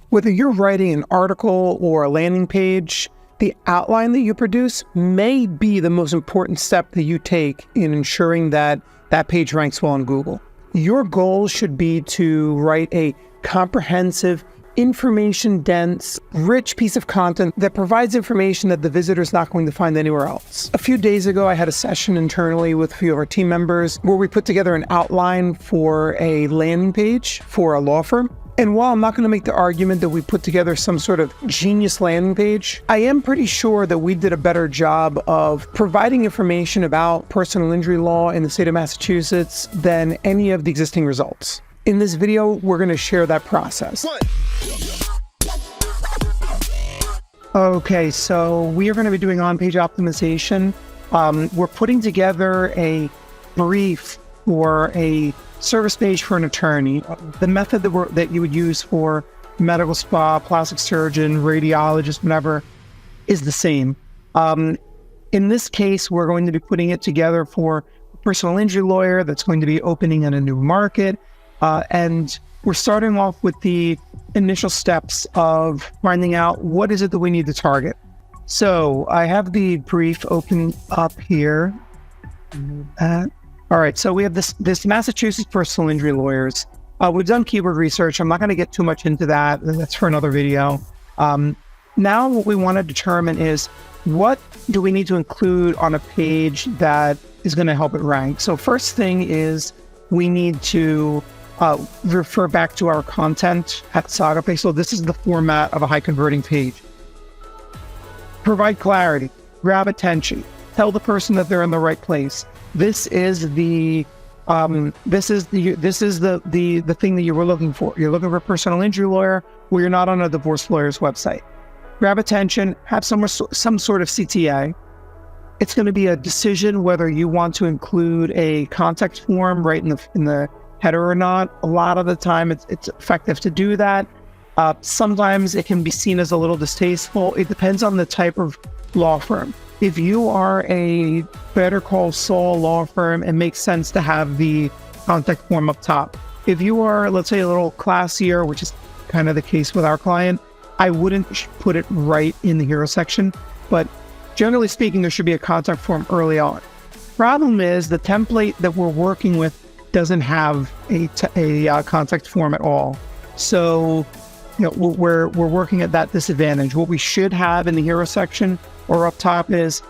Whether you're writing an article or a landing page, the outline that you produce may be the most important step that you take in ensuring that that page ranks well on Google. Your goal should be to write a comprehensive, information-dense, rich piece of content that provides information that the visitor is not going to find anywhere else. A few days ago, I had a session internally with a few of our team members where we put together an outline for a landing page for a law firm. And while I'm not going to make the argument that we put together some sort of genius landing page, I am pretty sure that we did a better job of providing information about personal injury law in the state of Massachusetts than any of the existing results. In this video, we're going to share that process. Okay, so we are going to be doing on-page optimization. We're putting together a brief or a service page for an attorney. The method that you would use for medical spa, plastic surgeon, radiologist, whatever, is the same. In this case, we're going to be putting it together for a personal injury lawyer that's going to be opening in a new market. And we're starting off with the initial steps of finding out what is it that we need to target. So I have the brief open up here. All right, so we have this Massachusetts personal injury lawyers. We've done keyword research. I'm not going to get too much into that. That's for another video. Now what we want to determine is what do we need to include on a page that is going to help it rank. So first thing is we need to refer back to our content at Saga page. So this is the format of a high converting page. Provide clarity, grab attention, tell the person that they're in the right place. This is the thing that you were looking for. You're looking for a personal injury lawyer where you're not on a divorce lawyer's website. Grab attention, have some sort of CTA. It's going to be a decision whether you want to include a contact form right in the header or not. A lot of the time it's effective to do that. Sometimes it can be seen as a little distasteful. It depends on the type of law firm. If you are a Better Call Saul law firm, it makes sense to have the contact form up top. If you are, let's say, a little classier, which is kind of the case with our client, I wouldn't put it right in the hero section, but generally speaking, there should be a contact form early on. Problem is the template that we're working with doesn't have a contact form at all. So, we're working at that disadvantage. What we should have in the hero section or up top is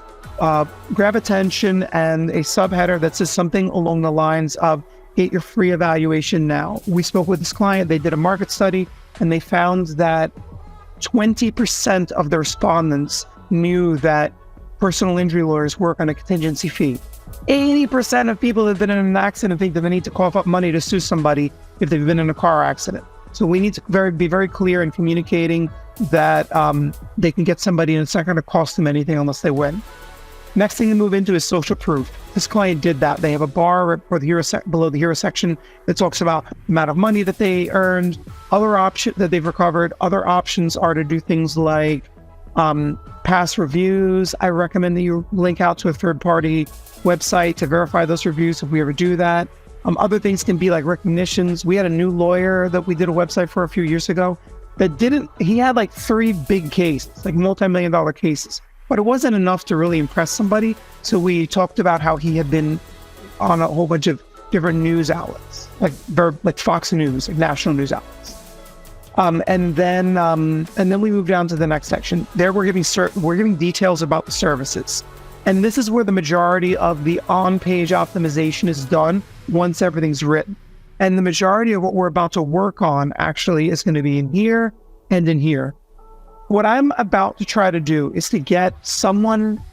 grab attention and a subheader that says something along the lines of get your free evaluation now. We spoke with this client, they did a market study, and they found that 20% of the respondents knew that personal injury lawyers work on a contingency fee. 80% of people that have been in an accident think that they need to cough up money to sue somebody if they've been in a car accident. So we need to be very clear in communicating that they can get somebody and it's not going to cost them anything unless they win. Next thing to move into is social proof. This client did that. They have a bar below the hero section that talks about the amount of money that they earned, other options that they've recovered. Other options are to do things like past reviews. I recommend that you link out to a third-party website to verify those reviews if we ever do that. Other things can be like recognitions. We had a new lawyer that we did a website for a few years ago he had like 3 big cases, like multi-million-dollar cases, but it wasn't enough to really impress somebody. So we talked about how he had been on a whole bunch of different news outlets, like Fox News, like national news outlets. And then we move down to the next section. There we're giving details about the services. And this is where the majority of the on-page optimization is done once everything's written. And the majority of what we're about to work on actually is going to be in here and in here. What I'm about to try to do is to get someone,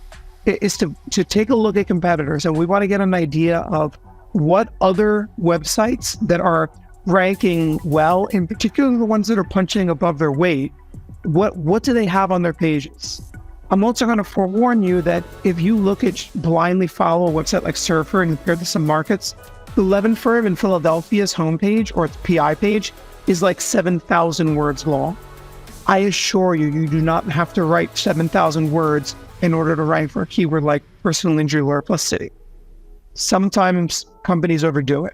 is to take a look at competitors, and we want to get an idea of what other websites that are ranking well, in particular the ones that are punching above their weight, what do they have on their pages? I'm also going to forewarn you that if you blindly follow a website like Surfer and compare to some markets, the Levin Firm in Philadelphia's homepage or its PI page is like 7,000 words long. I assure you, you do not have to write 7,000 words in order to rank for a keyword like personal injury lawyer plus city. Sometimes companies overdo it.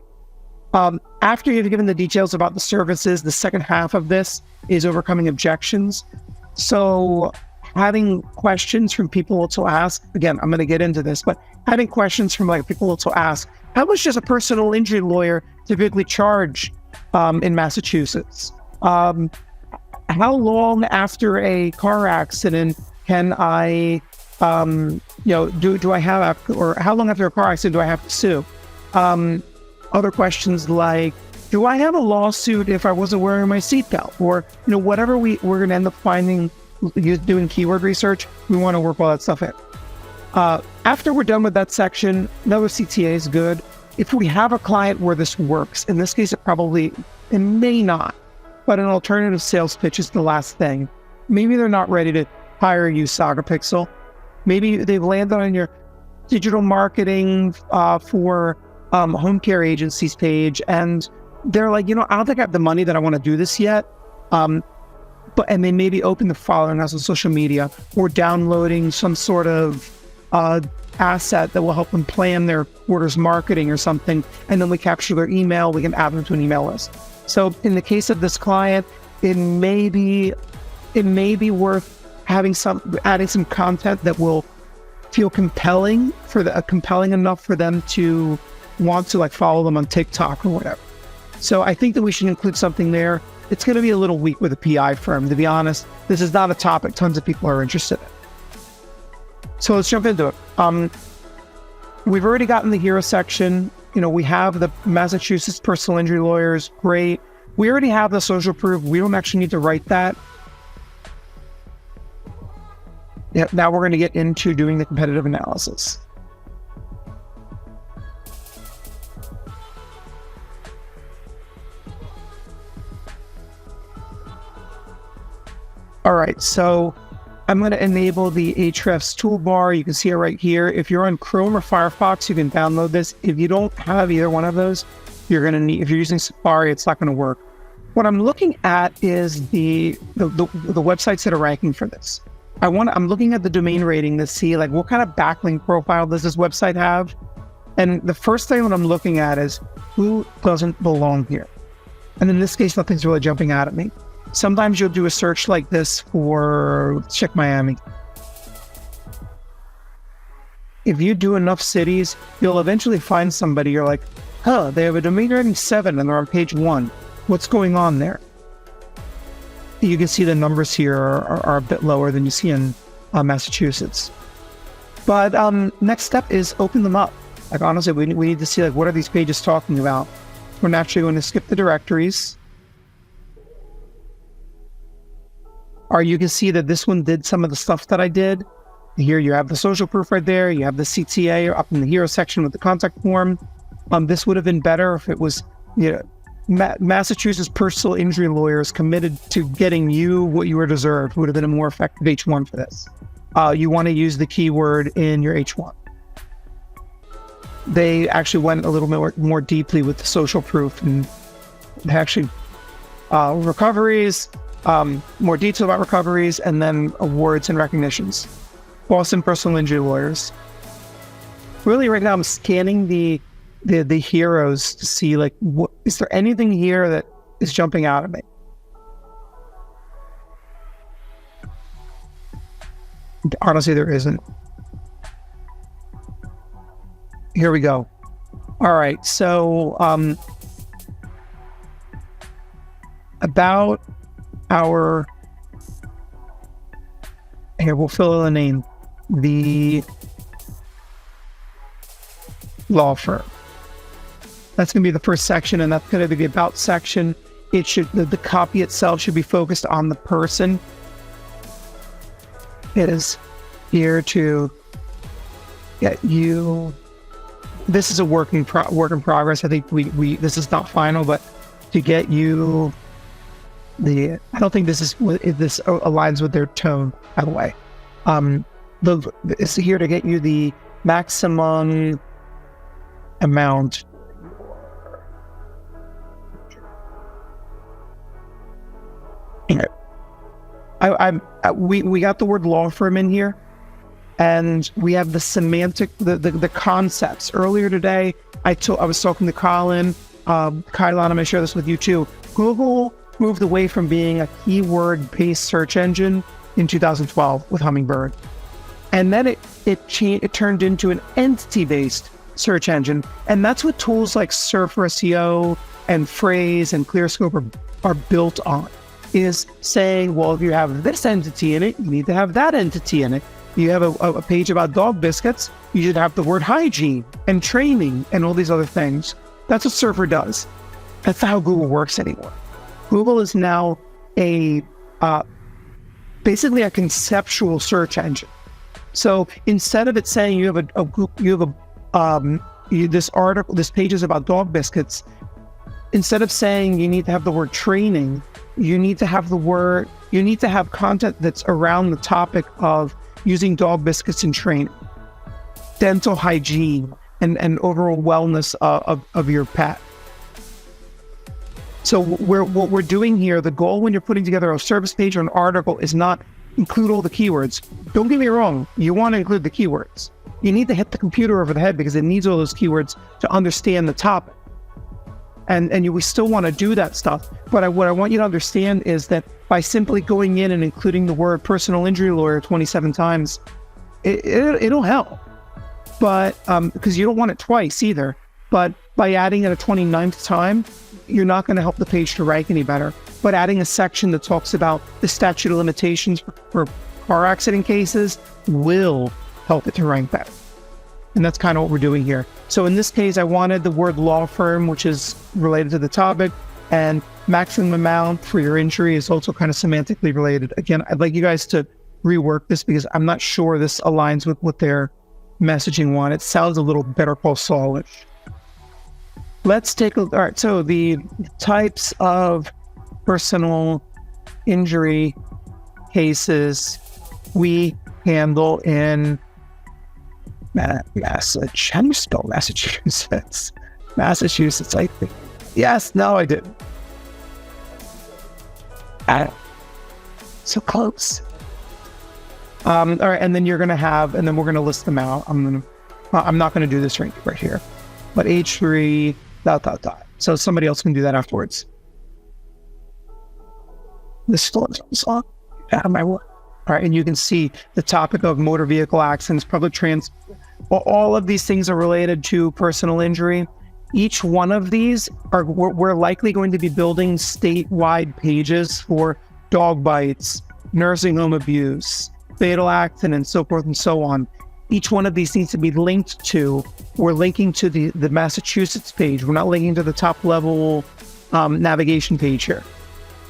After you've given the details about the services, the second half of this is overcoming objections. So having questions from people to ask, again, I'm going to get into this, but having questions from like people to ask, how much does a personal injury lawyer typically charge in Massachusetts? How long after a car accident can I, do I have, or how long after a car accident do I have to sue? Other questions like, do I have a lawsuit if I wasn't wearing my seatbelt? Or, whatever we're going to end up finding doing keyword research, we want to work all that stuff in. After we're done with that section, another CTA is good. If we have a client where this works, in this case, it may not, but an alternative sales pitch is the last thing. Maybe they're not ready to hire you, SagaPixel. Maybe they've landed on your digital marketing for home care agencies page, and they're like, I don't think I have the money that I want to do this yet. And they maybe open the following us on social media or downloading some sort of asset that will help them plan their quarter's marketing or something. And then we capture their email, we can add them to an email list. So in the case of this client, it may be worth adding some content that will feel compelling compelling enough for them to want to follow them on TikTok or whatever. So I think that we should include something there. It's going to be a little weak with a PI firm, to be honest. This is not a topic tons of people are interested in. So let's jump into it. We've already gotten the hero section. We have the Massachusetts personal injury lawyers. Great. We already have the social proof. We don't actually need to write that. Yeah, now we're going to get into doing the competitive analysis. All right, so I'm going to enable the Ahrefs toolbar. You can see it right here. If you're on Chrome or Firefox, you can download this. If you don't have either one of those, you're going to need, if you're using Safari, it's not going to work. What I'm looking at is the websites that are ranking for this. I'm looking at the domain rating to see what kind of backlink profile does this website have? And the first thing that I'm looking at is who doesn't belong here. And in this case, nothing's really jumping out at me. Sometimes you'll do a search like this for check Miami. If you do enough cities, you'll eventually find somebody. You're like, they have a domain rating 7 and they're on page 1. What's going on there? You can see the numbers here are a bit lower than you see in Massachusetts. But next step is open them up. Honestly, we need to see what are these pages talking about. We're naturally going to skip the directories. Or you can see that this one did some of the stuff that I did. Here you have the social proof right there. You have the CTA up in the hero section with the contact form. This would have been better if it was, Massachusetts personal injury lawyers committed to getting you what you were deserved. Would have been a more effective H1 for this. You want to use the keyword in your H1. They actually went a little more deeply with the social proof and they actually recoveries. More detail about recoveries, and then awards and recognitions. Boston personal injury lawyers. Really, right now I'm scanning the heroes to see what is there anything here that is jumping out at me. Honestly, there isn't. Here we go. All right, so about here we'll fill in the name, the law firm. That's going to be the first section, and that's going to be the about section. It should the copy itself should be focused on the person. It is here to get you. This is a work in progress. I think we this is not final, but to get you. I don't think this aligns with their tone, by the way. It's here to get you the maximum amount. We got the word law firm in here, and we have the semantic, the concepts. Earlier today, I was talking to Colin. Kylan, I'm going to share this with you too. Google moved away from being a keyword-based search engine in 2012 with Hummingbird. And then it turned into an entity-based search engine. And that's what tools like Surf for SEO and Phrase and ClearScope are built on, is saying, well, if you have this entity in it, you need to have that entity in it. You have a page about dog biscuits, you should have the word hygiene and training and all these other things. That's what Surfer does. That's not how Google works anymore. Google is now basically a conceptual search engine. So instead of it saying this page is about dog biscuits, instead of saying you need to have the word training, you need to have content that's around the topic of using dog biscuits in training, dental hygiene, and overall wellness of your pet. So what we're doing here, the goal when you're putting together a service page or an article is not include all the keywords. Don't get me wrong, you want to include the keywords. You need to hit the computer over the head because it needs all those keywords to understand the topic. And we still want to do that stuff. But what I want you to understand is that by simply going in and including the word personal injury lawyer 27 times, it'll help. But because you don't want it twice either. But by adding it a 29th time, you're not going to help the page to rank any better. But adding a section that talks about the statute of limitations for car accident cases will help it to rank better. And that's kind of what we're doing here. So in this case, I wanted the word law firm, which is related to the topic, and maximum amount for your injury is also kind of semantically related. Again, I'd like you guys to rework this because I'm not sure this aligns with what their messaging want. It sounds a little Better Call Saul-ish. Let's take a look. All right, so the types of personal injury cases we handle in Massachusetts. How do you spell Massachusetts? Massachusetts, I think. Yes, no, I didn't. So close. All right, and then you're going to have, and then we're going to list them out. I'm not going to do this right here, but H3, ... So somebody else can do that afterwards. This still is on out of my work. All right, and you can see the topic of motor vehicle accidents, public transport. All of these things are related to personal injury. Each one of these we're likely going to be building statewide pages for dog bites, nursing home abuse, fatal accidents, so forth and so on. Each one of these needs to be linked to. We're linking to the Massachusetts page. We're not linking to the top level navigation page here.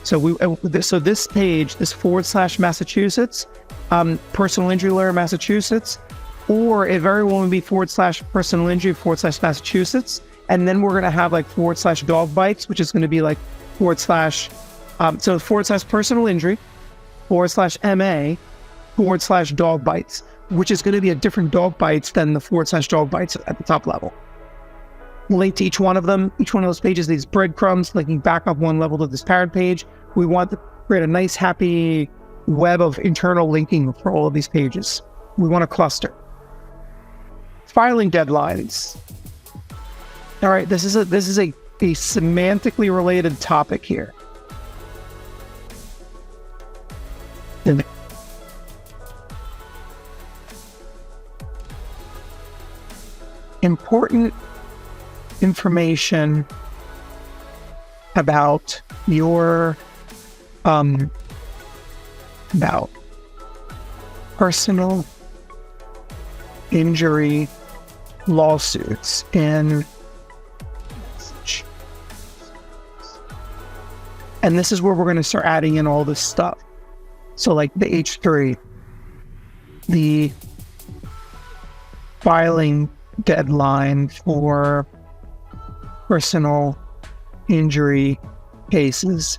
So this page, this / Massachusetts, personal injury lawyer Massachusetts, or it very well would be / personal injury / Massachusetts, and then we're going to have like / dog bites, which is going to be like / so / personal injury / MA / dog bites, which is going to be a different dog bites than the / dog bites at the top level. We'll link to each one of them. Each one of those pages, these breadcrumbs linking back up one level to this parent page. We want to create a nice, happy web of internal linking for all of these pages. We want to cluster. Filing deadlines. All right, this is a semantically related topic here. Important information about your about personal injury lawsuits and this is where we're going to start adding in all this stuff. So like the H3, the filing deadline for personal injury cases.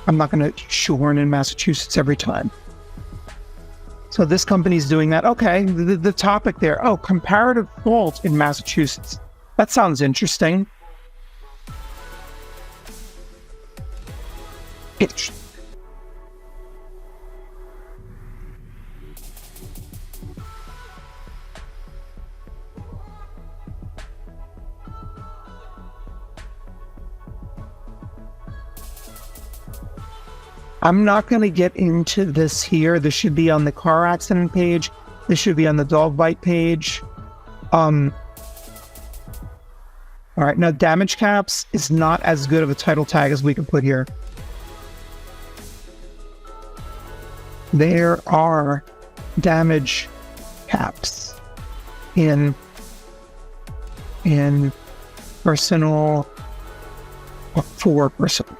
I'm not going to shoehorn in Massachusetts every time. So this company's doing that. Okay, the topic there. Oh, comparative fault in Massachusetts. That sounds interesting. I'm not going to get into this here. This should be on the car accident page. This should be on the dog bite page. All right, now damage caps is not as good of a title tag as we can put here. There are damage caps in personal for personal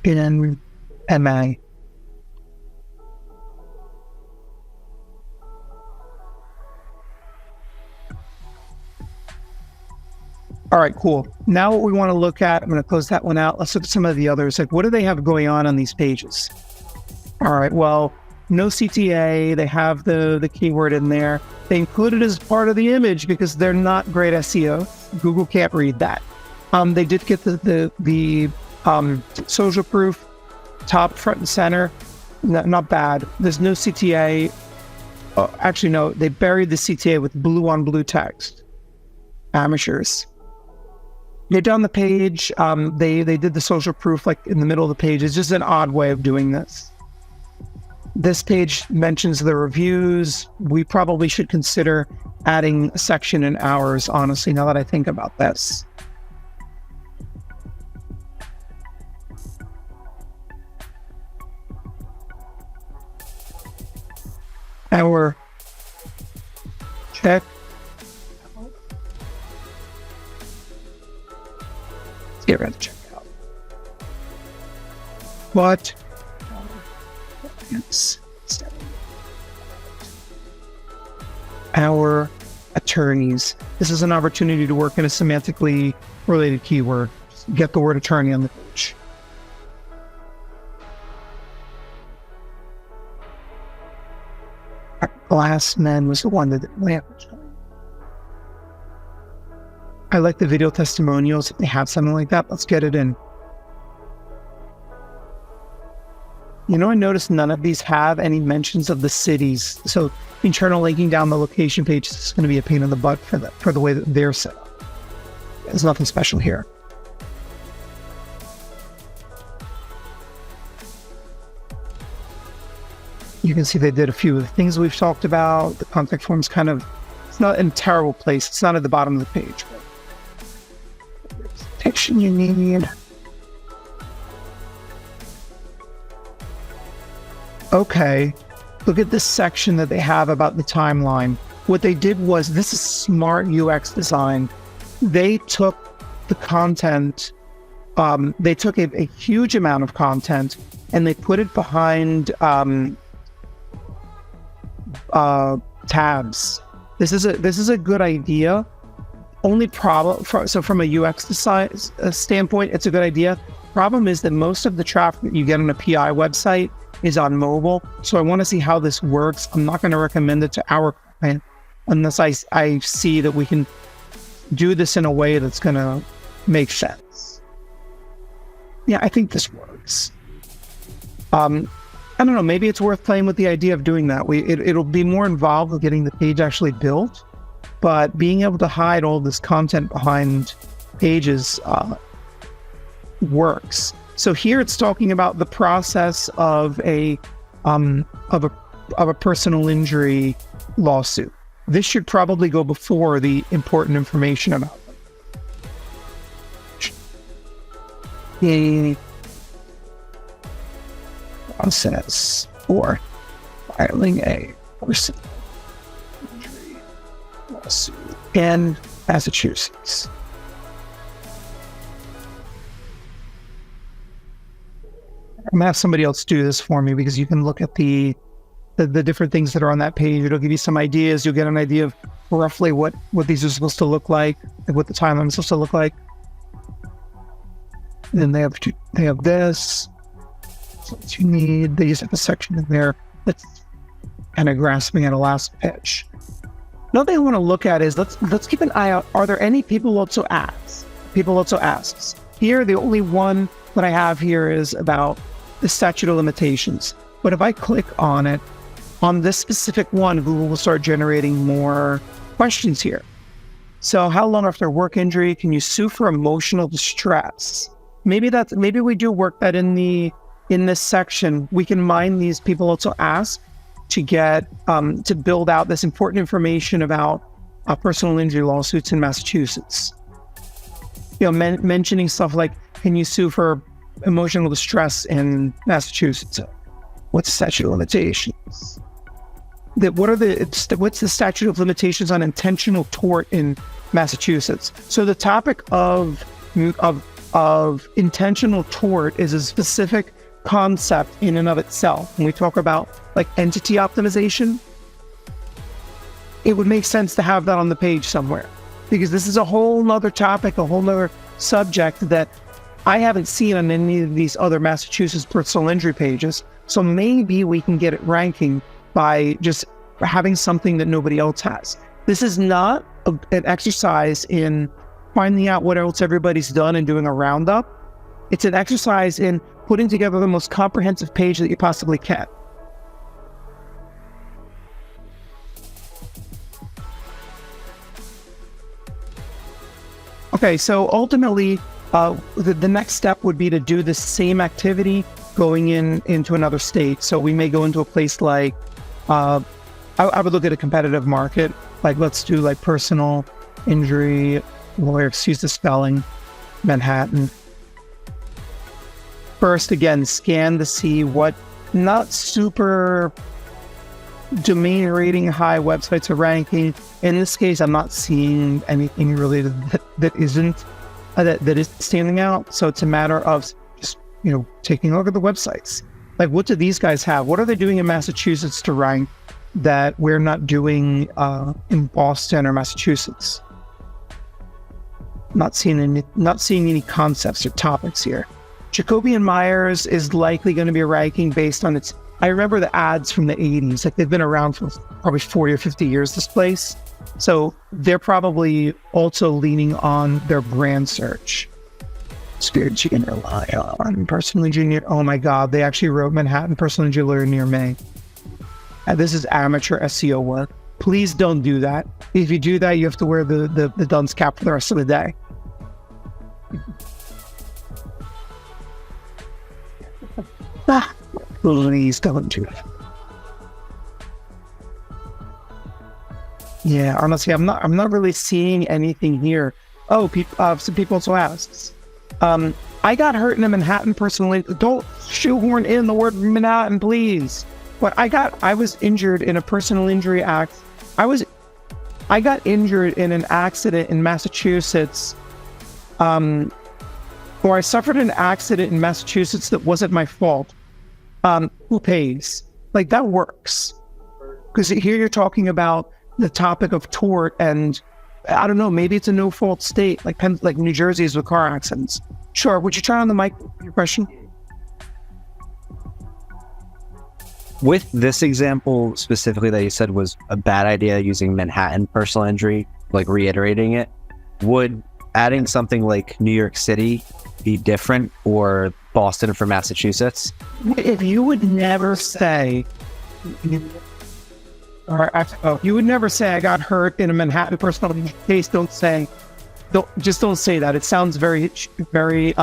in MA. All right, cool. Now what we want to look at, I'm going to close that one out. Let's look at some of the others. Like, what do they have going on these pages? All right, well, no CTA. They have the keyword in there. They include it as part of the image because they're not great SEO. Google can't read that. They did get the social proof top, front, and center. Not bad. There's no CTA. Oh, actually, no. They buried the CTA with blue on blue text. Amateurs. Get down the page. They did the social proof like in the middle of the page. It's just an odd way of doing this. This page mentions the reviews. We probably should consider adding a section in ours, honestly, now that I think about this. Our check. Let's get rid of checkout. But our attorneys. This is an opportunity to work in a semantically related keyword. Just get the word attorney on the page. Glassman was the one that didn't land. I like the video testimonials. If they have something like that, let's get it in. You know, I noticed none of these have any mentions of the cities. So internal linking down the location page is going to be a pain in the butt for the way that they're set up. There's nothing special here. You can see they did a few of the things we've talked about. The contact form's kind of, it's not in a terrible place. It's not at the bottom of the page. Protection you need. Okay, look at this section that they have about the timeline. What they did was, this is smart UX design. They took the content, they took a huge amount of content and they put it behind tabs. This is a good idea. Only problem, so from a UX design standpoint, it's a good idea. Problem is that most of the traffic that you get on a PI website is on mobile. So I want to see how this works. I'm not going to recommend it to our client unless I see that we can do this in a way that's going to make sense. Yeah, I think this works. I don't know, maybe it's worth playing with the idea of doing that. It'll be more involved with getting the page actually built, but being able to hide all this content behind pages works. So here it's talking about the process of a personal injury lawsuit. This should probably go before the important information about them. The process for filing a personal injury lawsuit in Massachusetts. I'm gonna have somebody else do this for me because you can look at the different things that are on that page. It'll give you some ideas. You'll get an idea of roughly what these are supposed to look like and what the timeline is supposed to look like. And then they have this. So what you need, they just have a section in there that's kind of grasping at a last pitch. Another thing I want to look at is let's keep an eye out. Are there any people also asks? People also asks. Here, the only one that I have here is about the statute of limitations. But if I click on it, on this specific one, Google will start generating more questions here. So how long after work injury can you sue for emotional distress? maybe we do work that in this section. We can mine these people also ask to get to build out this important information about personal injury lawsuits in Massachusetts. Mentioning stuff like, can you sue for emotional distress in Massachusetts? What's the statute of limitations? What's the statute of limitations on intentional tort in Massachusetts? So the topic of intentional tort is a specific concept in and of itself. When we talk about like entity optimization, it would make sense to have that on the page somewhere, because this is a whole nother topic, a whole nother subject that I haven't seen on any of these other Massachusetts personal injury pages. So maybe we can get it ranking by just having something that nobody else has. This is not an exercise in finding out what else everybody's done and doing a roundup. It's an exercise in putting together the most comprehensive page that you possibly can. Okay, so ultimately, the next step would be to do the same activity going into another state. So we may go into a place like, I would look at a competitive market, like let's do like personal injury lawyer, excuse the spelling, Manhattan. First, again, scan to see what not super domain rating high websites are ranking. In this case, I'm not seeing anything related that is standing out. So it's a matter of just, taking a look at the websites. Like, what do these guys have? What are they doing in Massachusetts to rank that we're not doing in Boston or Massachusetts? Not seeing any concepts or topics here. Jacoby and Myers is likely going to be ranking based on its. I remember the ads from the 80s. Like, they've been around for probably 40 or 50 years, this place. So they're probably also leaning on their brand search. Spirits you can rely on. Personal injury. Oh my God, they actually wrote Manhattan personal injury lawyer near me. This is amateur SEO work. Please don't do that. If you do that, you have to wear the dunce cap for the rest of the day. Please don't do that. Yeah, honestly, I'm not really seeing anything here. Oh, some people also asked. I got hurt in a Manhattan personally. Don't shoehorn in the word Manhattan, please. But I was injured in a personal injury act. I got injured in an accident in Massachusetts. Or I suffered an accident in Massachusetts that wasn't my fault. Who pays? Like, that works. Because here you're talking about the topic of tort, and I don't know, maybe it's a no-fault state, like New Jersey is with car accidents. Sure, would you turn on the mic, your question? With this example specifically that you said was a bad idea, using Manhattan personal injury, like reiterating it, would adding something like New York City be different, or Boston for Massachusetts? If you would never say, you would never say I got hurt in a Manhattan personal injury case, don't say that. It sounds very, very